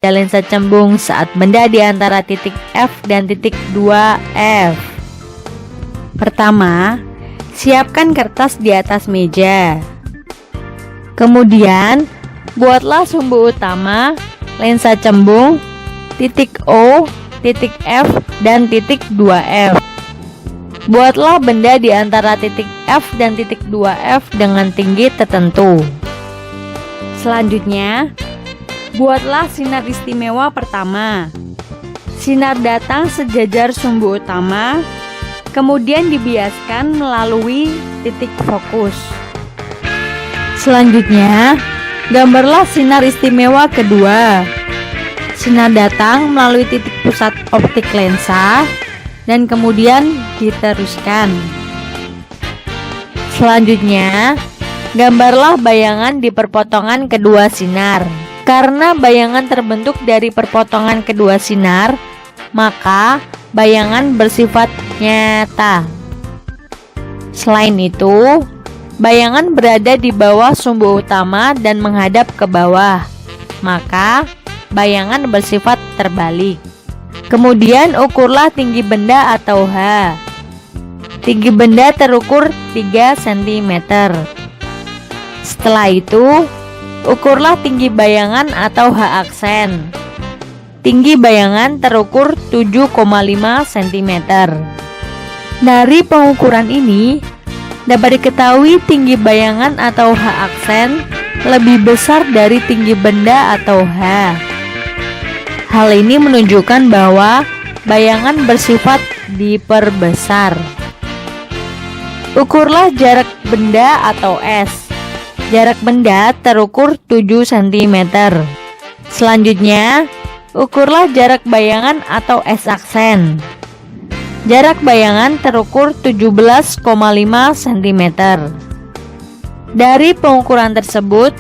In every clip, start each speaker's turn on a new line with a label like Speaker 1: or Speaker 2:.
Speaker 1: lensa cembung saat benda di antara titik F dan titik 2F. Pertama, siapkan kertas di atas meja. Kemudian, buatlah sumbu utama, lensa cembung, titik O, titik F, dan titik 2F. Buatlah benda di antara titik F dan titik 2F dengan tinggi tertentu. Selanjutnya, buatlah sinar istimewa pertama. Sinar datang sejajar sumbu utama, kemudian dibiaskan melalui titik fokus. Selanjutnya, gambarlah sinar istimewa kedua. Sinar datang melalui titik pusat optik lensa dan kemudian diteruskan. Selanjutnya, gambarlah bayangan di perpotongan kedua sinar. Karena bayangan terbentuk dari perpotongan kedua sinar, maka bayangan bersifat nyata. Selain itu, bayangan berada di bawah sumbu utama dan menghadap ke bawah, maka bayangan bersifat terbalik. Kemudian ukurlah tinggi benda atau H. Tinggi benda terukur 3 cm. Setelah itu, ukurlah tinggi bayangan atau H aksen. Tinggi bayangan terukur 7,5 cm. Dari pengukuran ini, dapat diketahui tinggi bayangan atau H aksen lebih besar dari tinggi benda atau H. Hal ini menunjukkan bahwa bayangan bersifat diperbesar. Ukurlah jarak benda atau S. Jarak benda terukur 7 cm. Selanjutnya, ukurlah jarak bayangan atau S aksen. Jarak bayangan terukur 17,5 cm. Dari pengukuran tersebut,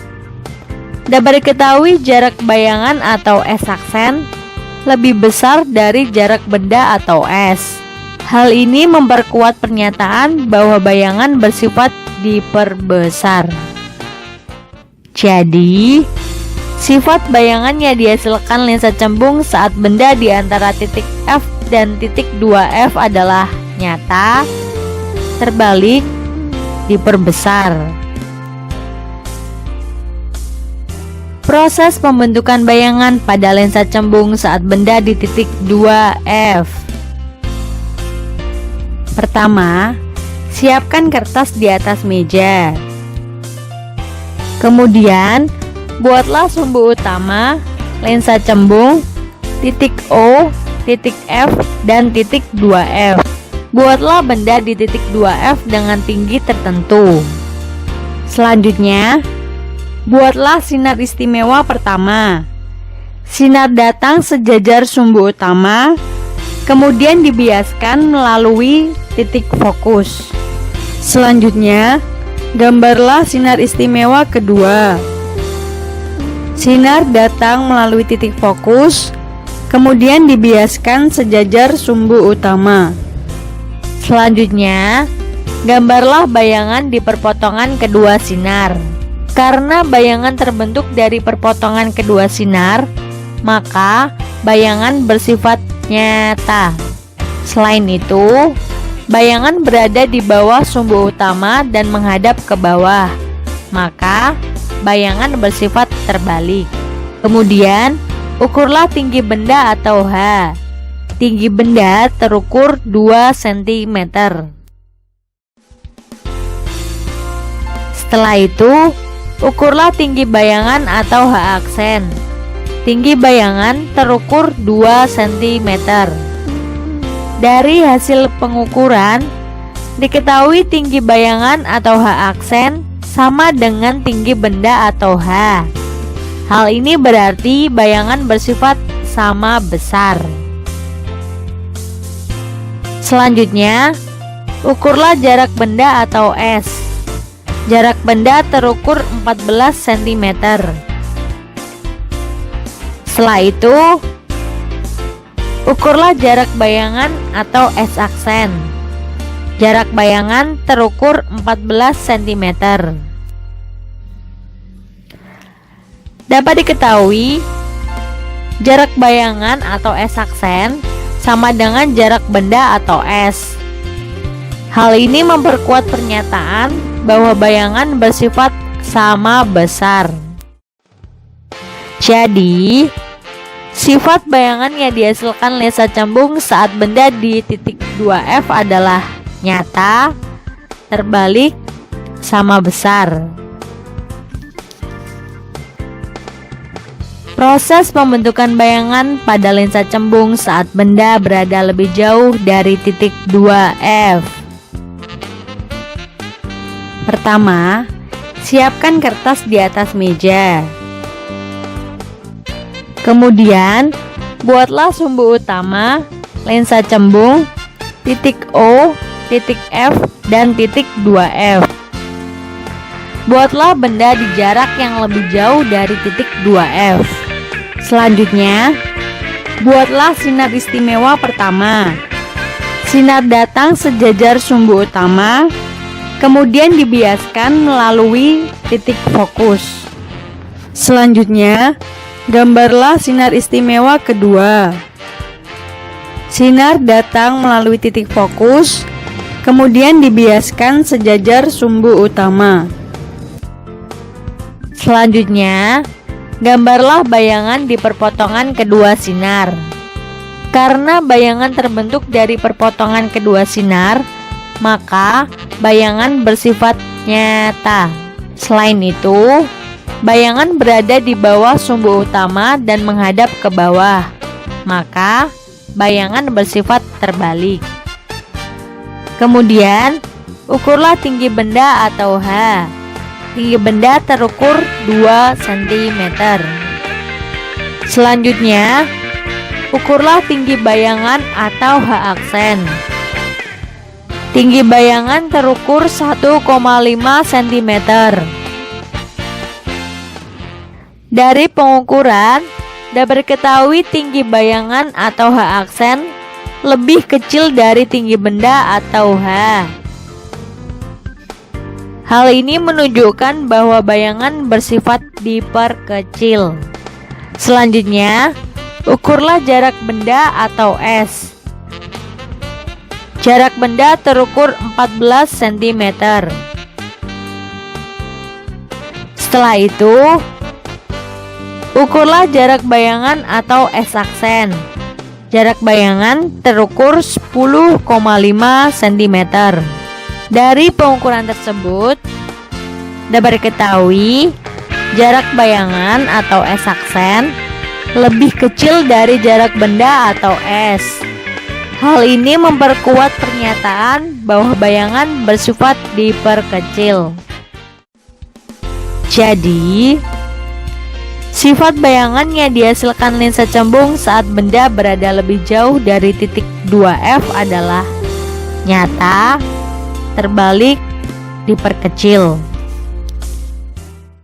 Speaker 1: dapat diketahui jarak bayangan atau S aksen lebih besar dari jarak benda atau S. Hal ini memperkuat pernyataan bahwa bayangan bersifat diperbesar. Jadi, sifat bayangan yang dihasilkan lensa cembung saat benda di antara titik F dan titik 2F adalah nyata, terbalik, diperbesar. Proses pembentukan bayangan pada lensa cembung saat benda di titik 2F. Pertama, siapkan kertas di atas meja. Kemudian, buatlah sumbu utama, lensa cembung, titik O, titik F, dan titik 2F. Buatlah benda di titik 2F dengan tinggi tertentu. Selanjutnya, buatlah sinar istimewa pertama. Sinar datang sejajar sumbu utama, kemudian dibiaskan melalui titik fokus. Selanjutnya, gambarlah sinar istimewa kedua. Sinar datang melalui titik fokus, kemudian dibiaskan sejajar sumbu utama. Selanjutnya, gambarlah bayangan di perpotongan kedua sinar. Karena bayangan terbentuk dari perpotongan kedua sinar, maka bayangan bersifat nyata. Selain itu, bayangan berada di bawah sumbu utama dan menghadap ke bawah, maka bayangan bersifat terbalik. Kemudian, ukurlah tinggi benda atau H. Tinggi benda terukur 2 cm. Setelah itu, ukurlah tinggi bayangan atau H aksen. Tinggi bayangan terukur 2 cm. Dari hasil pengukuran, diketahui tinggi bayangan atau H aksen sama dengan tinggi benda atau H. Hal ini berarti bayangan bersifat sama besar. Selanjutnya, ukurlah jarak benda atau S. Jarak benda terukur 14 cm. Setelah itu, ukurlah jarak bayangan atau S aksen. Jarak bayangan terukur 14 cm. Dapat diketahui Jarak bayangan atau S-aksen sama dengan jarak benda atau S. Hal ini memperkuat pernyataan bahwa bayangan bersifat sama besar. Jadi, sifat bayangan yang dihasilkan lensa cembung saat benda di titik 2F adalah nyata, terbalik, sama besar. Proses pembentukan bayangan pada lensa cembung saat benda berada lebih jauh dari titik 2F. Pertama, siapkan kertas di atas meja. Kemudian, buatlah sumbu utama, lensa cembung, titik O, titik F, dan titik 2F. Buatlah benda di jarak yang lebih jauh dari titik 2F. Selanjutnya, buatlah sinar istimewa pertama. Sinar datang sejajar sumbu utama, kemudian dibiaskan melalui titik fokus. Selanjutnya, gambarlah sinar istimewa kedua. Sinar datang melalui titik fokus, kemudian dibiaskan sejajar sumbu utama. Selanjutnya, gambarlah bayangan di perpotongan kedua sinar. Karena bayangan terbentuk dari perpotongan kedua sinar, maka bayangan bersifat nyata. Selain itu, bayangan berada di bawah sumbu utama dan menghadap ke bawah, maka bayangan bersifat terbalik. Kemudian, ukurlah tinggi benda atau H. Tinggi benda terukur 2 cm. Selanjutnya, ukurlah tinggi bayangan atau H-aksen. Tinggi bayangan terukur 1,5 cm. Dari pengukuran, dapat diketahui tinggi bayangan atau H-aksen lebih kecil dari tinggi benda atau H. Hal ini menunjukkan bahwa bayangan bersifat diperkecil. Selanjutnya, ukurlah jarak benda atau S. Jarak benda terukur 14 cm. Setelah itu, ukurlah jarak bayangan atau S-aksen. Jarak bayangan terukur 10,5 cm. Dari pengukuran tersebut, dapat diketahui jarak bayangan atau S-aksen lebih kecil dari jarak benda atau S. Hal ini memperkuat pernyataan bahwa bayangan bersifat diperkecil. Jadi, sifat bayangan yang dihasilkan lensa cembung saat benda berada lebih jauh dari titik 2F adalah nyata, terbalik, diperkecil.